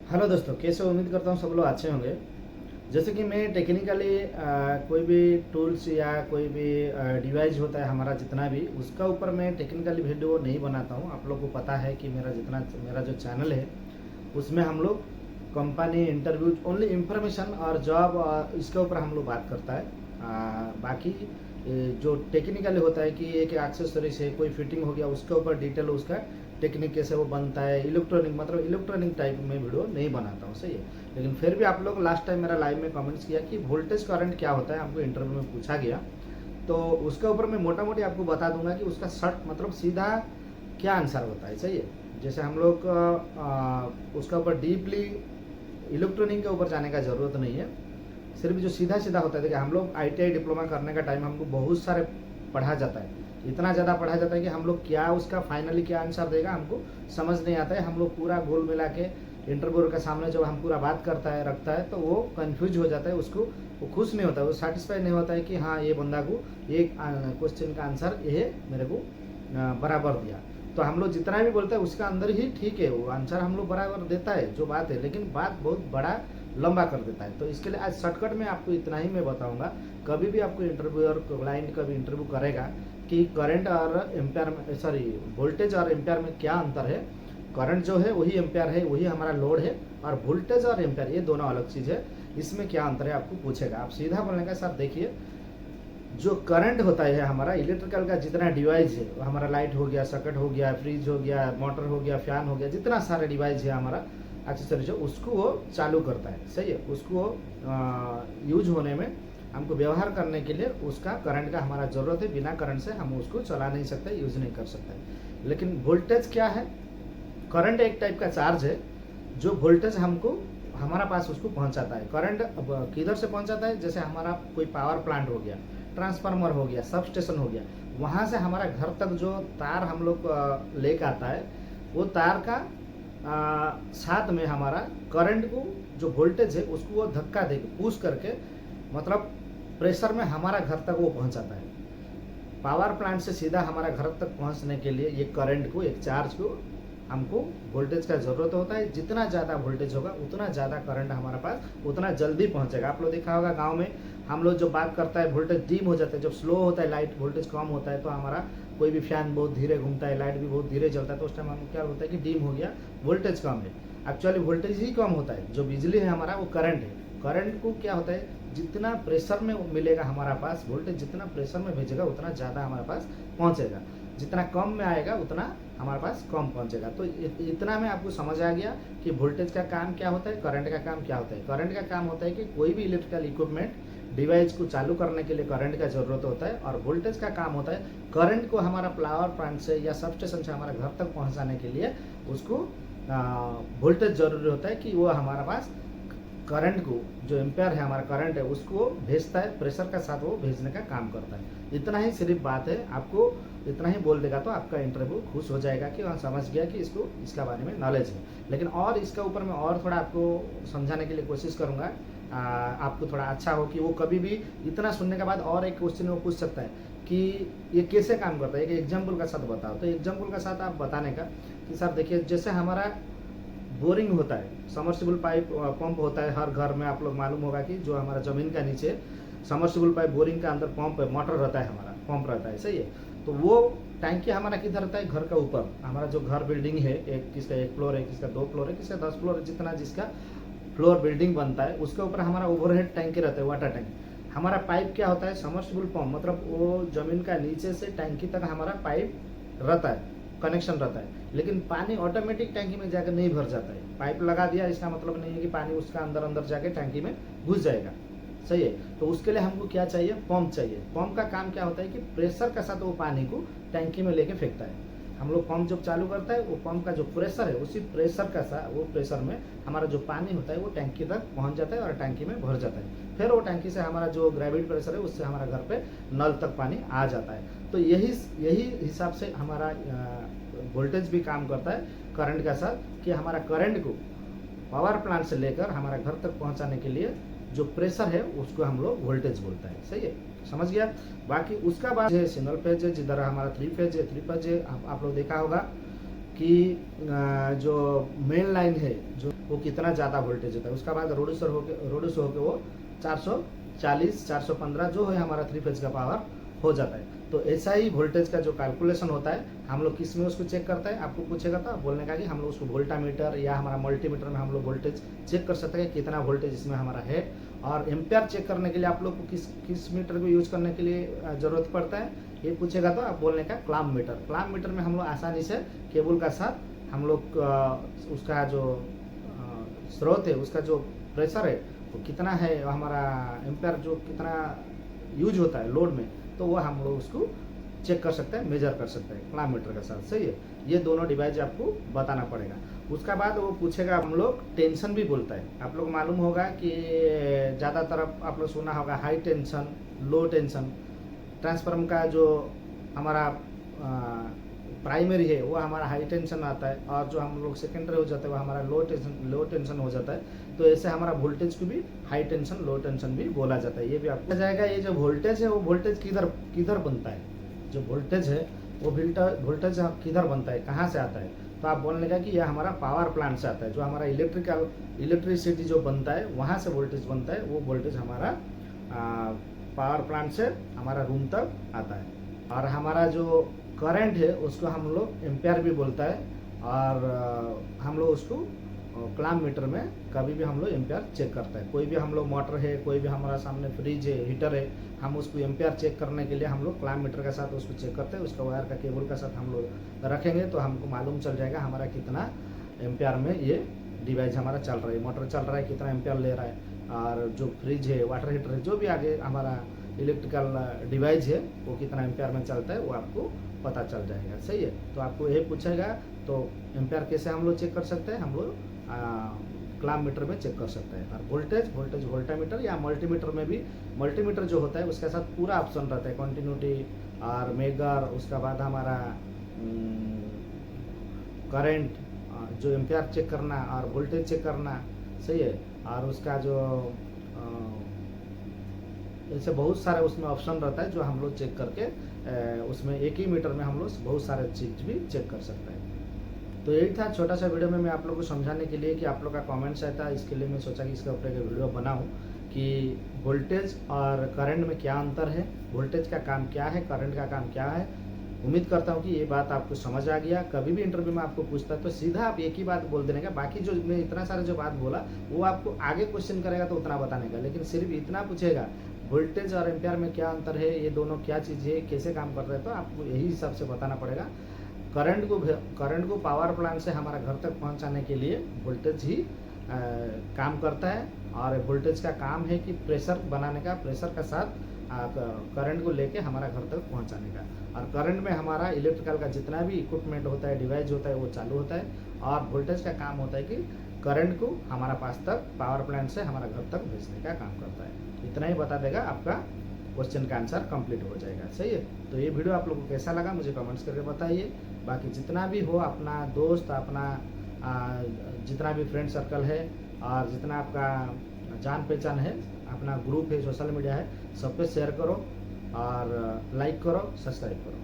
Hello दोस्तों, कैसे हो? उम्मीद करता हूँ सब लोग अच्छे होंगे। जैसे कि मैं टेक्निकली कोई भी टूल्स या कोई भी डिवाइस होता है हमारा जितना भी, उसका ऊपर मैं टेक्निकली वीडियो नहीं बनाता हूँ। आप लोगों को पता है कि मेरा जो चैनल है उसमें हम लोग कंपनी इंटरव्यू ओनली इंफॉर्मेशन और जॉब इसके ऊपर हम लोग बात करता है। बाकी जो टेक्निकली होता है कि एक एक्सेसरीज है, कोई फिटिंग हो गया, उसके ऊपर डिटेल उसका टेक्निक कैसे वो बनता है, इलेक्ट्रॉनिक मतलब इलेक्ट्रॉनिक टाइप में वीडियो नहीं बनाता हूँ, सही है। लेकिन फिर भी आप लोग लास्ट टाइम मेरा लाइव में कमेंट्स किया कि वोल्टेज करंट क्या होता है, आपको इंटरव्यू में पूछा गया। तो उसके ऊपर मैं मोटा मोटी आपको बता दूंगा कि उसका शर्ट मतलब सीधा क्या आंसर होता है, सही है। जैसे हम लोग उसका ऊपर डीपली इलेक्ट्रॉनिक के ऊपर जाने का ज़रूरत नहीं है। सिर्फ जो सीधा सीधा होता है, देखिए हम लोग ITI डिप्लोमा करने का टाइम हमको बहुत सारे पढ़ा जाता है, इतना ज़्यादा पढ़ा जाता है कि हम लोग क्या उसका फाइनली क्या आंसर देगा हमको समझ नहीं आता है। हम लोग पूरा गोल मिला के इंटरव्यूअर के सामने जब हम पूरा बात करता है रखता है तो वो कंफ्यूज हो जाता है, उसको वो खुश नहीं होता है, वो सेटिस्फाई नहीं होता है कि हाँ ये बंदा को ये क्वेश्चन का आंसर ये मेरे को बराबर दिया। तो हम लोग जितना भी बोलते हैं उसका अंदर ही ठीक है, वो आंसर हम लोग बराबर देता है जो बात है, लेकिन बात बहुत बड़ा लंबा कर देता है। तो इसके लिए आज शॉर्टकट में आपको इतना ही मैं बताऊंगा। कभी भी आपको इंटरव्यूअर क्लाइंट कभी इंटरव्यू करेगा कि करंट और एम्पेयर में, सॉरी, वोल्टेज और एम्पेयर में क्या अंतर है। करंट जो है वही एम्पेयर है, वही हमारा लोड है, और वोल्टेज और एम्पेयर ये दोनों अलग चीज़ है, इसमें क्या अंतर है आपको पूछेगा। आप सीधा बोलने का सर देखिए, जो करंट होता है हमारा इलेक्ट्रिकल का जितना डिवाइस है, हमारा लाइट हो गया, सर्किट हो गया, फ्रिज हो गया, मोटर हो गया, फैन हो गया, जितना सारे डिवाइस है हमारा एक्सेसरीज, उसको वो चालू करता है, सही है। उसको यूज होने में हमको व्यवहार करने के लिए उसका करंट का हमारा ज़रूरत है। बिना करंट से हम उसको चला नहीं सकते, यूज नहीं कर सकते। लेकिन वोल्टेज क्या है? करंट एक टाइप का चार्ज है जो वोल्टेज हमको हमारा पास उसको पहुंचाता है। करंट किधर से पहुंचाता है? जैसे हमारा कोई पावर प्लांट हो गया, ट्रांसफार्मर हो गया, सब स्टेशन हो गया, वहाँ से हमारा घर तक जो तार हम लोग लेकर आता है, वो तार का साथ में हमारा करंट को जो वोल्टेज है उसको वो धक्का दे पुश करके, मतलब प्रेशर में हमारा घर तक वो पहुंचाता है। पावर प्लांट से सीधा हमारा घर तक पहुंचने के लिए ये करंट को, एक चार्ज को हमको वोल्टेज का ज़रूरत होता है। जितना ज़्यादा वोल्टेज होगा उतना ज़्यादा करंट हमारे पास उतना जल्दी पहुंचेगा। आप लोग देखा होगा गांव में हम लोग जो बात करता है वोल्टेज डिम हो जाता है, जब स्लो होता है लाइट, वोल्टेज कम होता है, तो हमारा कोई भी फैन बहुत धीरे घूमता है, लाइट भी बहुत धीरे जलता है, तो उस टाइम हम क्या होता है कि डिम हो गया, वोल्टेज कम है। एक्चुअली वोल्टेज ही कम होता है, जो बिजली है हमारा वो करंट है। करंट को क्या होता है, जितना प्रेशर में मिलेगा हमारा पास वोल्टेज, जितना प्रेशर में भेजेगा उतना ज़्यादा हमारे पास पहुंचेगा, जितना कम में आएगा उतना हमारे पास कम पहुंचेगा। तो इतना में आपको समझ आ गया कि वोल्टेज का काम क्या होता है, करंट का काम क्या होता है। करंट का काम होता है कि कोई भी इलेक्ट्रिकल इक्विपमेंट डिवाइस को चालू करने के लिए करंट का ज़रूरत होता है, और वोल्टेज का काम होता है करंट को हमारा पावर प्लांट से या सब स्टेशन से हमारे घर तक पहुंचाने के लिए उसको वोल्टेज जरूरी होता है कि वो हमारे पास करंट को, जो एम्पेयर है हमारा करंट है, उसको भेजता है, प्रेशर का साथ वो भेजने का काम करता है। इतना ही सिर्फ बात है, आपको इतना ही बोल देगा तो आपका इंटरव्यू खुश हो जाएगा कि वहाँ समझ गया कि इसको इसका बारे में नॉलेज है। लेकिन और इसका ऊपर मैं और थोड़ा आपको समझाने के लिए कोशिश करूँगा, आपको थोड़ा अच्छा हो कि वो कभी भी इतना सुनने के बाद और एक क्वेश्चन वो पूछ सकता है कि ये कैसे काम करता है, एक एग्जाम्पल का साथ बताओ। तो एग्जाम्पल का साथ आप बताने का कि सर देखिए, जैसे हमारा बोरिंग होता है, समर्सिबल पाइप पंप होता है हर घर में, आप लोग मालूम होगा कि जो हमारा ज़मीन का नीचे समर्सिबल पाइप, बोरिंग का अंदर पंप है, मोटर रहता है, हमारा पंप रहता है, सही है। तो वो टैंकी हमारा किधर रहता है? घर का ऊपर। हमारा जो घर बिल्डिंग है, एक किसका 1 फ्लोर है, किसका 2 फ्लोर है, किसका 10 फ्लोर है, जितना जिसका फ्लोर बिल्डिंग बनता है उसके ऊपर हमारा ओवरहेड टैंकी रहता है, वाटर टैंक। हमारा पाइप क्या होता है? समर्सिबल पंप, मतलब वो ज़मीन का नीचे से टैंकी तक हमारा पाइप रहता है, कनेक्शन रहता है। लेकिन पानी ऑटोमेटिक टैंकी में जाकर नहीं भर जाता है। पाइप लगा दिया इसका मतलब नहीं है कि पानी उसका अंदर अंदर जाके टैंकी में घुस जाएगा, सही है। तो उसके लिए हमको क्या चाहिए? पंप चाहिए। पंप का काम क्या होता है कि प्रेशर के साथ वो पानी को टैंकी में लेके फेंकता है। हम लोग पंप जब चालू करता है, वो पंप का जो प्रेशर है, उसी प्रेशर का साथ, वो प्रेशर में हमारा जो पानी होता है वो टैंकी तक पहुंच जाता है और टैंकी में भर जाता है। फिर वो टैंकी से हमारा जो ग्रेविटी प्रेशर है उससे हमारा घर पे नल तक पानी आ जाता है। तो यही हिसाब से हमारा वोल्टेज भी काम करता है करंट का साथ, कि हमारा करंट को पावर प्लांट से लेकर हमारा घर तक पहुंचाने के लिए जो प्रेशर है उसको हम लोग वोल्टेज बोलता है, सही है, समझ गया। बाकी उसका बाद है सिंगल फेज है, जिधर हमारा 3 फेज है। 3 फेज है, आप लोग देखा होगा कि जो मेन लाइन है, जो वो कितना ज़्यादा वोल्टेज होता है। उसका बाद रोड से होके वो 440 415 जो है हमारा 3 फेज का पावर हो जाता है। तो ऐसा ही वोल्टेज का जो कैलकुलेशन होता है हम लोग किस में उसको चेक करते हैं, आपको पूछेगा तो आप बोलने का कि हम लोग उसको वोल्टामीटर या हमारा मल्टीमीटर में हम लोग वोल्टेज चेक कर सकते हैं कितना वोल्टेज इसमें हमारा है। और एम्पेयर चेक करने के लिए आप लोग को किस मीटर को यूज करने के लिए ज़रूरत पड़ता है, ये पूछेगा तो आप बोलने का क्लाम मीटर में हम लोग आसानी से केबल का साथ हम लोग उसका जो स्रोत है, उसका जो प्रेशर है वो कितना है, हमारा एम्पेयर जो कितना यूज होता है लोड में, तो वो हम लोग उसको चेक कर सकते हैं, मेजर कर सकते हैं क्लाम मीटर के साथ। सही है, ये दोनों डिवाइस आपको बताना पड़ेगा। उसका बाद वो पूछेगा हम लोग टेंशन भी बोलता है। आप लोग मालूम होगा कि ज़्यादातर आप लोग सुना होगा हाई टेंशन, लो टेंशन। ट्रांसफार्मर का जो हमारा प्राइमरी है वो हमारा हाई टेंशन आता है, और जो हम लोग सेकेंडरी हो जाता है वो हमारा लो टेंशन हो जाता है। तो ऐसे हमारा वोल्टेज को भी हाई टेंशन, लो टेंशन भी बोला जाता है। ये भी आपको जाएगा। ये जो वोल्टेज है वो वोल्टेज किधर बनता है, जो वोल्टेज है वो वोल्टेज किधर बनता है, कहाँ से आता है, तो आप बोलने का कि यह हमारा पावर प्लांट से आता है। जो हमारा इलेक्ट्रिसिटी जो बनता है वहाँ से वोल्टेज बनता है, वो वोल्टेज हमारा पावर प्लांट से हमारा रूम तक आता है। और हमारा जो करंट है उसको हम लोग एम्पेयर भी बोलता है, और हम लोग उसको क्लाम मीटर में कभी भी हम लोग एम्पेयर चेक करता है। कोई भी हम लोग मोटर है, कोई भी हमारा सामने फ्रिज है, हीटर है, हम उसको एम्पेयर चेक करने के लिए हम लोग क्लाम मीटर के साथ उसको चेक करते हैं। उसका वायर का केबल के साथ हम लोग रखेंगे तो हमको मालूम चल जाएगा हमारा कितना एम्पेयर में ये डिवाइस हमारा चल रहा है, मोटर चल रहा है, कितना एम्पेयर ले रहा है। और जो फ्रिज है, वाटर हीटर है, जो भी आगे हमारा इलेक्ट्रिकल डिवाइस है वो कितना एम्पेयर में चलता है वो आपको पता चल जाएगा। सही है, तो आपको यही पूछेगा। तो एम्पेयर कैसे हम लोग चेक कर सकते हैं, हम लोग क्लाम मीटर में चेक कर सकते हैं। और वोल्टेज वोल्टामीटर या मल्टीमीटर में भी, मल्टीमीटर जो होता है उसके साथ पूरा ऑप्शन रहता है, कंटिन्यूटी और मेगर, उसका बाद हमारा करंट, जो एम्पेयर चेक करना और वोल्टेज चेक करना। सही है, और उसका जो ऐसे बहुत सारे उसमें ऑप्शन रहता है जो हम लोग चेक करके उसमें एक ही मीटर में हम लोग बहुत सारे चीज़ भी चेक कर सकते हैं। तो यही था छोटा सा वीडियो में मैं आप लोग को समझाने के लिए कि आप लोग का कमेंट्स आया था, इसके लिए मैं सोचा कि इसके ऊपर एक वीडियो बनाऊं कि वोल्टेज और करंट में क्या अंतर है, वोल्टेज का काम क्या है, करंट का काम क्या है। उम्मीद करता हूं कि ये बात आपको समझ आ गया। कभी भी इंटरव्यू में आपको पूछता है तो सीधा आप एक ही बात बोल देने का, बाकी जो मैं इतना सारा जो बात बोला वो आपको आगे क्वेश्चन करेगा तो उतना बताने का, लेकिन सिर्फ इतना पूछेगा वोल्टेज और एम्पेयर में क्या अंतर है, ये दोनों क्या चीज़ है, कैसे काम कर रहे हैं, तो आपको यही हिसाब से बताना पड़ेगा। करंट को पावर प्लांट से हमारा घर तक पहुंचाने के लिए वोल्टेज ही काम करता है, और वोल्टेज का काम है कि प्रेशर बनाने का, प्रेशर का साथ करंट को लेके हमारा घर तक पहुंचाने का। और करंट में हमारा इलेक्ट्रिकल का जितना भी इक्विपमेंट होता है, डिवाइस होता है, वो चालू होता है। और वोल्टेज का काम होता है कि करंट को हमारा पास तक, पावर प्लांट से हमारा घर तक भेजने का काम करता है। इतना ही बता देगा, आपका क्वेश्चन का आंसर कंप्लीट हो जाएगा। सही है, तो ये वीडियो आप लोगों को कैसा लगा मुझे कमेंट्स करके बताइए। बाकी जितना भी हो, अपना दोस्त, अपना जितना भी फ्रेंड सर्कल है और जितना आपका जान पहचान है, अपना ग्रुप है, सोशल मीडिया है, सब पे शेयर करो और लाइक करो, सब्सक्राइब करो।